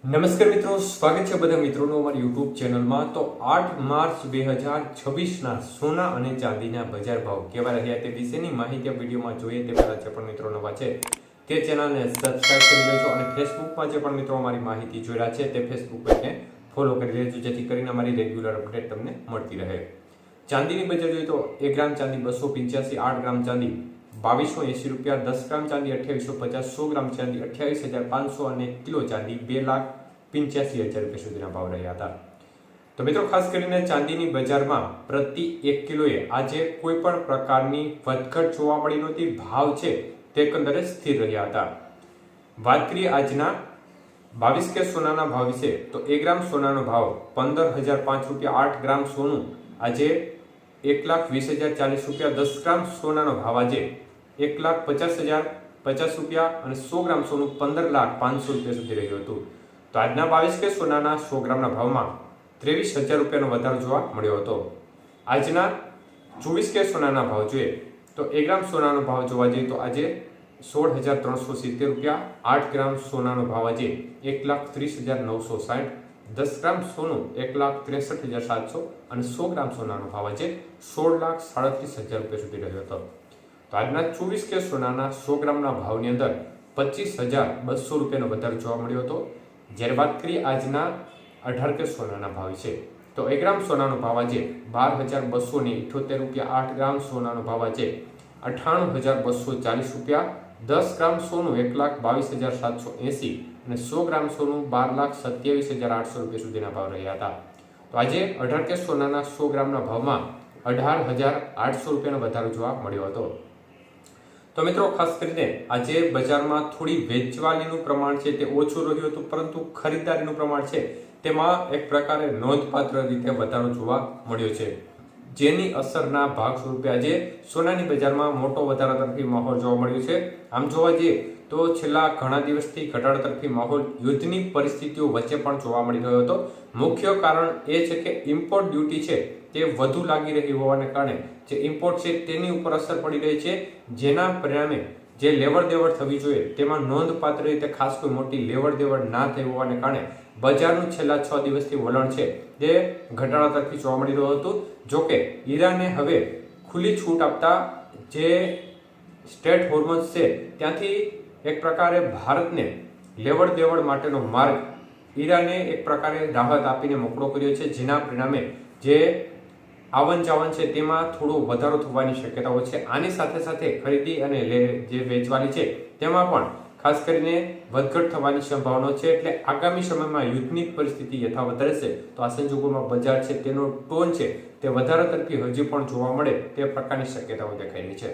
નમસ્કાર મિત્રો, સ્વાગત છે બધા મિત્રોનું અમારી યુટ્યુબ ચેનલમાં। તો 8 માર્ચ 2026ના સોના અને ચાંદીના બજાર ભાવ કેવા રહ્યા તે વિશેની માહિતી આ વિડીયોમાં જોઈએ તે પહેલા જે પણ મિત્રો નવા છે તે ચેનલને સબસ્ક્રાઇબ કરી લેજો અને ફેસબુકમાં જે પણ મિત્રો અમારી માહિતી જોઈ રહ્યા છે તે ફેસબુક પેજને ફોલો કરી લેજો જેથી કરીને અમારી રેગ્યુલર અપડેટ તમને મળતી રહે। ચાંદીની બજાર જોઈએ તો 1 ગ્રામ ચાંદી 285, 8 ગ્રામ ચાંદી 2280 રૂપિયા, 10 ગ્રામ ચાંદી 2850, 100 ગ્રામ ચાંદી 28500 અને કિલો ચાંદી 2,85,000 રૂપિયા સુધીના ભાવ રહ્યા હતા। તો મિત્રો ખાસ કરીને ચાંદીની બજારમાં પ્રતિ 1 કિલોએ આજે કોઈ પણ પ્રકારની વધઘટ જોવા મળી નહોતી। ભાવ છે તે એકંદરે સ્થિર રહ્યા હતા। વાત કરીએ આજના 22 કે સોનાના ભાવ વિશે તો 1 ગ્રામ સોનાનો ભાવ 15,005 રૂપિયા, 8 ગ્રામ સોનું આજે 1,20,040 રૂપિયા, 10 ગ્રામ સોનાનો ભાવ આજે 1,50,050 રૂપિયા અને 100 ગ્રામ સોનું 15,05,000 રૂપિયા સુધી રહ્યું હતું। તો આજના 22 કે સોનાના 100 ગ્રામના ભાવમાં 23,000 રૂપિયાનો વધારો જોવા મળ્યો હતો। આજના 24 કે સોનાના ભાવ જોઈએ તો 1 ગ્રામ સોનાનો ભાવ જોવા જઈએ તો આજે 16,370 રૂપિયા, 8 ગ્રામ સોનાનો ભાવ આજે 1,30,960, 10 ગ્રામ સોનું 1,63,700 અને 100 ગ્રામ સોનાનો ભાવ આજે 16,37,000 રૂપિયા સુધી રહ્યો હતો। તો આજના 24 કે સોનાના 100 ગ્રામના ભાવની અંદર 25,200 રૂપિયાનો વધારો જોવા મળ્યો હતો। જ્યારે વાત કરીએ આજના 18 કે સોનાના ભાવ છે તો 1 ગ્રામ સોનાનો ભાવ આજે 12,278 રૂપિયા, 8 ગ્રામ સોનાનો ભાવ આજે 98,240 રૂપિયા, 10 ગ્રામ સોનું 1,22,780 અને 100 ગ્રામ સોનું 12,27,800 રૂપિયા સુધીના ભાવ રહ્યા હતા। તો આજે 18 કે સોનાના 100 ગ્રામના ભાવમાં 18,800 રૂપિયાનો વધારો જોવા મળ્યો હતો। તો મિત્રો ખાસ કરીને આજે બજારમાં થોડી વેચવાલીનું પ્રમાણ છે તે ઓછું રહ્યું હતું, પરંતુ ખરીદદારીનું પ્રમાણ છે તેમાં એક પ્રકારે નોંધપાત્ર રીતે વધારો જોવા મળ્યો છે, જેની અસરના ભાગ સ્વરૂપે આજે સોનાની બજારમાં મોટો વધારા તરફી માહોલ જોવા મળ્યો છે। આમ જોવા જઈએ તો છેલ્લા ઘણા દિવસથી ઘટાડા તરફી માહોલ યુદ્ધની પરિસ્થિતિઓ વચ્ચે પણ જોવા મળી રહ્યો હતો। મુખ્ય કારણ એ છે કે ઇમ્પોર્ટ ડ્યુટી છે તે વધુ લાગી રહી હોવાને કારણે જે ઇમ્પોર્ટ છે તેની ઉપર અસર પડી રહી છે, જેના પરિણામે જે લેવડ દેવડ થવી જોઈએ તેમાં નોંધપાત્ર રીતે ખાસ કોઈ મોટી લેવડ દેવડ ના થઈ હોવાને કારણે બજારનું છેલ્લા 6 દિવસથી વલણ છે તે ઘટાડા તરફી જોવા મળી રહ્યું હતું। જોકે ઈરાને હવે ખુલ્લી છૂટ આપતા જે સ્ટેટ હોર્મોન્સ છે ત્યાંથી એક પ્રકારે ભારતને લેવડ દેવડ માટેનો માર્ગ ઈરાને એક પ્રકારે રાહત આપીને મોકળો કર્યો છે, જેના પરિણામે જે આવન જાવન છે તેમાં થોડો વધારો થવાની શક્યતાઓ છે। આની સાથે સાથે ખરીદી અને જે વેચવાલી છે તેમાં પણ ખાસ કરીને વધઘટ થવાની સંભાવના છે। એટલે આગામી સમયમાં યુદ્ધની પરિસ્થિતિ યથાવત રહેશે તો આ સંજોગોમાં બજાર છે તેનો ટોન છે તે વધારા તરફી હજી પણ જોવા મળે તે પ્રકારની શક્યતાઓ દેખાઈ રહી છે।